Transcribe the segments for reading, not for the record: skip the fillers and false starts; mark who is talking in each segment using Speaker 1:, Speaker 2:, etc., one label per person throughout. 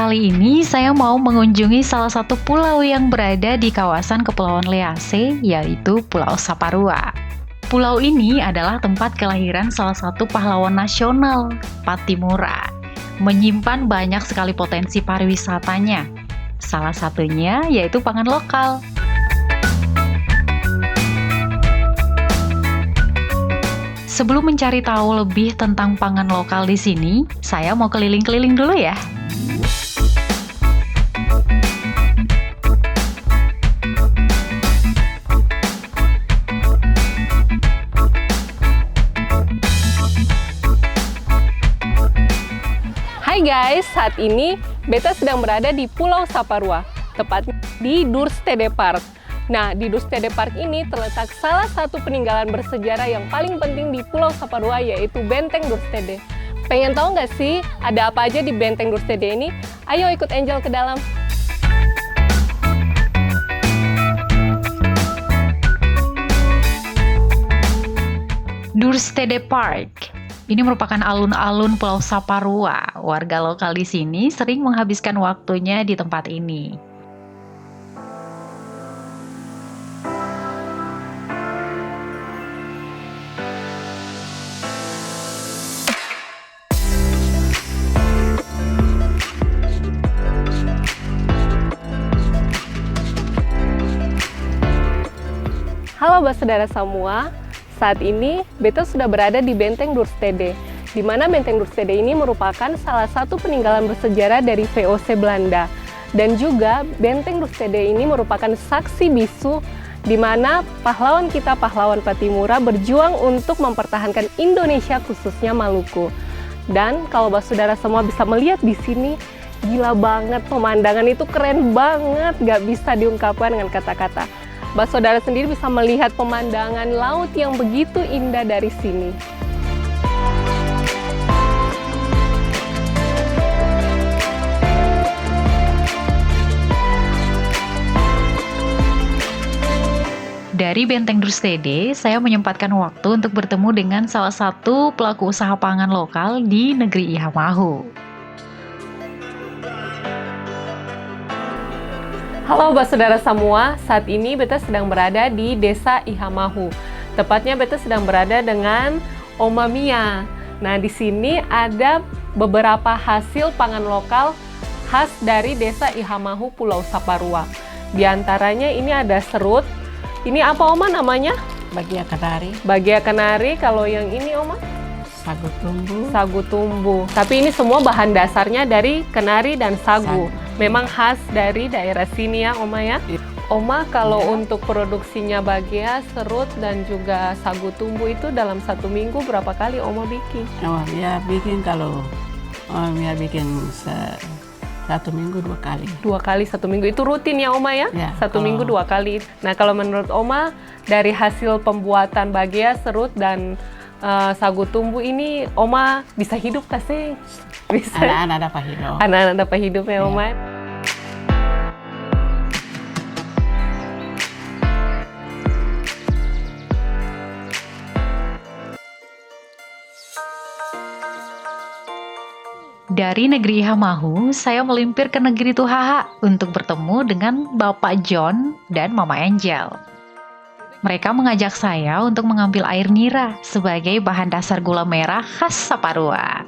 Speaker 1: Kali ini saya mau mengunjungi salah satu pulau yang berada di kawasan Kepulauan Lease, yaitu Pulau Saparua. Pulau ini adalah tempat kelahiran salah satu pahlawan nasional, Pattimura, menyimpan banyak sekali potensi pariwisatanya. Salah satunya yaitu pangan lokal. Sebelum mencari tahu lebih tentang pangan lokal di sini, saya mau keliling-keliling dulu ya.
Speaker 2: Hai guys, saat ini beta sedang berada di Pulau Saparua, tepatnya di Durstede Park. Nah, di Durstede Park ini terletak salah satu peninggalan bersejarah yang paling penting di Pulau Saparua, yaitu Benteng Durstede. Pengen tahu nggak sih ada apa aja di Benteng Durstede ini? Ayo ikut Angel ke dalam.
Speaker 1: Durstede Park. Ini merupakan alun-alun Pulau Saparua. Warga lokal di sini sering menghabiskan waktunya di tempat ini.
Speaker 2: Halo saudara semua, saat ini beta sudah berada di Benteng Durstede, di mana Benteng Durstede ini merupakan salah satu peninggalan bersejarah dari VOC Belanda. Dan juga Benteng Durstede ini merupakan saksi bisu di mana pahlawan kita, pahlawan Pattimura, berjuang untuk mempertahankan Indonesia, khususnya Maluku. Dan kalau saudara semua bisa melihat di sini, gila banget, pemandangan itu keren banget, gak bisa diungkapkan dengan kata-kata. Saudara sendiri bisa melihat pemandangan laut yang begitu indah dari sini.
Speaker 1: Dari Benteng Durstede, saya menyempatkan waktu untuk bertemu dengan salah satu pelaku usaha pangan lokal di negeri Ihamahu.
Speaker 2: Halo saudara semua, saat ini beta sedang berada di Desa Ihamahu. Tepatnya beta sedang berada dengan Oma Mia. Nah, di sini ada beberapa hasil pangan lokal khas dari Desa Ihamahu, Pulau Saparua. Di antaranya ini ada serut. Ini apa Oma namanya?
Speaker 3: Bagia kenari.
Speaker 2: Bagia kenari. Kalau yang ini Oma?
Speaker 3: Sagu tumbu.
Speaker 2: Sagu tumbu. Tapi ini semua bahan dasarnya dari kenari dan sagu. Memang khas dari daerah sini ya Oma ya. Oma, kalau untuk produksinya bagia, serut, dan juga sagu tumbu itu dalam satu minggu berapa kali Oma bikin?
Speaker 3: Oh, ya bikin kalau ya bikin satu minggu 2 kali.
Speaker 2: 2 kali satu minggu, itu rutin ya Oma ya?
Speaker 3: Ya,
Speaker 2: Satu minggu 2 kali. Nah, kalau menurut Oma, dari hasil pembuatan bagia, serut, dan sagu tumbu ini, Oma bisa hidup tak sih? Bisa.
Speaker 3: Anak-anak dapat hidup.
Speaker 2: Anak-anak dapat hidup ya Oma.
Speaker 1: Dari negeri Ihamahu, saya melimpir ke negeri Tuhaha untuk bertemu dengan Bapak John dan Mama Angel. Mereka mengajak saya untuk mengambil air nira sebagai bahan dasar gula merah khas Saparua.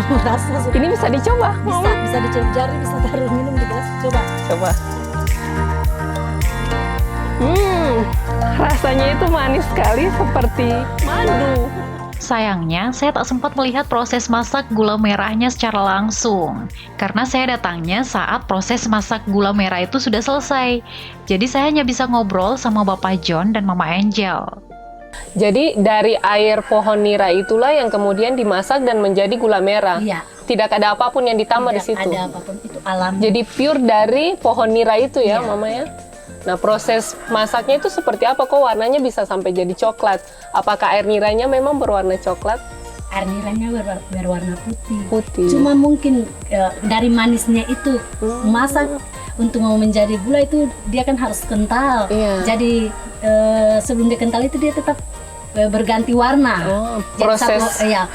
Speaker 4: Rasa
Speaker 2: Ini bisa dicoba, Mama?
Speaker 4: bisa dicoba, jari bisa taruh minum di gelas. Coba.
Speaker 2: Rasanya itu manis sekali seperti madu.
Speaker 1: Sayangnya, saya tak sempat melihat proses masak gula merahnya secara langsung. Karena saya datangnya saat proses masak gula merah itu sudah selesai. Jadi saya hanya bisa ngobrol sama Bapak John dan Mama Angel.
Speaker 2: Jadi dari air pohon nira itulah yang kemudian dimasak dan menjadi gula merah.
Speaker 4: Iya.
Speaker 2: Tidak ada apapun yang ditambah di situ.
Speaker 4: Tidak ada apapun, itu alam.
Speaker 2: Jadi pure dari pohon nira itu ya,
Speaker 4: Iya.
Speaker 2: Mama ya. Nah, proses masaknya itu seperti apa? Kok warnanya bisa sampai jadi coklat? Apakah air niranya memang berwarna coklat?
Speaker 4: air niranya berwarna putih.
Speaker 2: Putih.
Speaker 4: Cuma mungkin dari manisnya itu masak untuk mau menjadi gula itu dia kan harus kental.
Speaker 2: Iya.
Speaker 4: Jadi sebelum dia kental itu dia tetap berganti warna.
Speaker 2: Oh,
Speaker 4: Jadi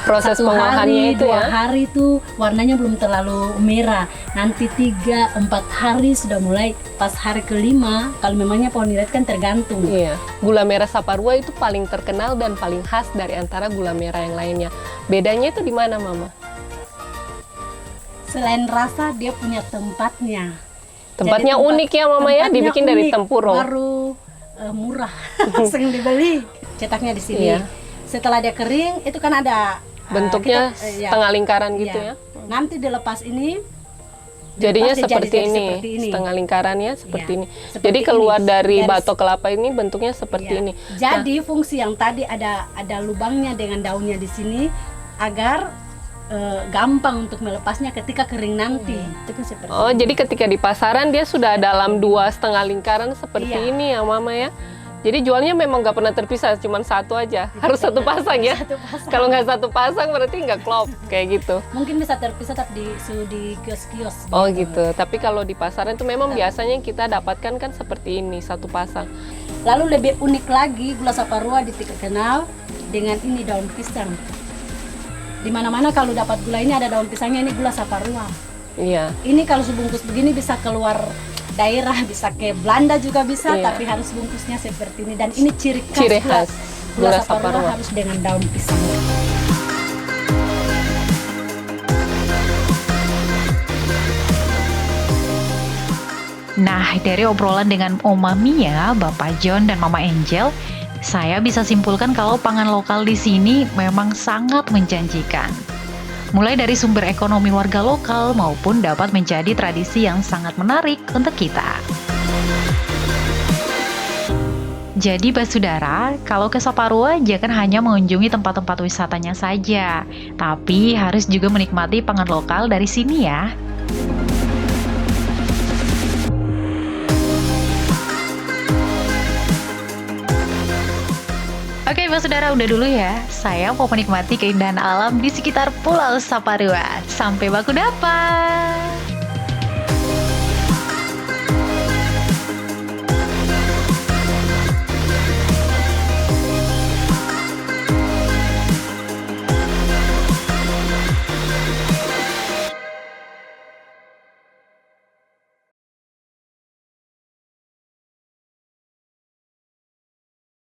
Speaker 2: proses
Speaker 4: satu
Speaker 2: pengolahannya
Speaker 4: hari,
Speaker 2: itu
Speaker 4: 2
Speaker 2: ya.
Speaker 4: hari itu warnanya belum terlalu merah. Nanti 3-4 hari sudah mulai, pas hari kelima kalau memangnya pohon nireh kan tergantung.
Speaker 2: Iya, gula merah Saparua itu paling terkenal dan paling khas dari antara gula merah yang lainnya. Bedanya itu di mana, Mama?
Speaker 4: Selain rasa dia punya tempatnya.
Speaker 2: Tempatnya
Speaker 4: Jadi
Speaker 2: unik ya, Mama ya,
Speaker 4: tempatnya
Speaker 2: dibikin dari
Speaker 4: unik,
Speaker 2: tempurung.
Speaker 4: Baru murah, langsung dibeli. Cetaknya di sini.
Speaker 2: Iya.
Speaker 4: Setelah dia kering, itu kan ada
Speaker 2: Bentuknya
Speaker 4: ya,
Speaker 2: setengah lingkaran gitu
Speaker 4: iya.
Speaker 2: ya.
Speaker 4: Nanti dilepas ini,
Speaker 2: Jadinya
Speaker 4: dilepas,
Speaker 2: seperti
Speaker 4: jadi
Speaker 2: ini,
Speaker 4: seperti ini.
Speaker 2: setengah lingkarannya seperti
Speaker 4: Iya,
Speaker 2: ini.
Speaker 4: seperti
Speaker 2: Jadi keluar
Speaker 4: ini.
Speaker 2: dari
Speaker 4: Dari-
Speaker 2: batok kelapa ini bentuknya seperti
Speaker 4: Iya.
Speaker 2: ini.
Speaker 4: Jadi fungsi yang tadi ada lubangnya dengan daunnya di sini agar gampang untuk melepasnya ketika kering nanti. Itu kan seperti
Speaker 2: Oh, jadi ketika di pasaran dia sudah dalam 2,5 lingkaran seperti
Speaker 4: Iya.
Speaker 2: ini ya, Mama ya. Jadi jualnya memang nggak pernah terpisah, cuma satu aja. Harus satu pasang ya.
Speaker 4: Satu pasang.
Speaker 2: Kalau nggak satu pasang berarti nggak klop kayak gitu.
Speaker 4: Mungkin bisa terpisah tapi di kios-kios.
Speaker 2: Oh gitu. Tapi kalau di pasaran itu memang biasanya kita dapatkan kan seperti ini, satu pasang.
Speaker 4: Lalu lebih unik lagi gula Saparua dikenal dengan ini daun pisang. Di mana-mana kalau dapat gula ini ada daun pisangnya, ini gula Saparua.
Speaker 2: Iya.
Speaker 4: Ini kalau sebungkus begini bisa keluar daerah, bisa ke Belanda juga bisa,
Speaker 2: Iya.
Speaker 4: tapi harus bungkusnya seperti ini. Dan ini ciri khas,
Speaker 2: Ciri
Speaker 4: gula-
Speaker 2: khas
Speaker 4: gula
Speaker 2: gula
Speaker 4: Saparua
Speaker 2: Saparua.
Speaker 4: harus dengan daun pisang.
Speaker 1: Nah, dari obrolan dengan Oma Mia, Bapak John, dan Mama Angel, saya bisa simpulkan kalau pangan lokal di sini memang sangat menjanjikan. Mulai dari sumber ekonomi warga lokal maupun dapat menjadi tradisi yang sangat menarik untuk kita. Jadi Basudara, kalau ke Saparua jangan hanya mengunjungi tempat-tempat wisatanya saja, tapi harus juga menikmati pangan lokal dari sini ya. Oke, Basudara, udah dulu ya. Saya mau menikmati keindahan alam di sekitar Pulau Saparua. Sampai baku dapat!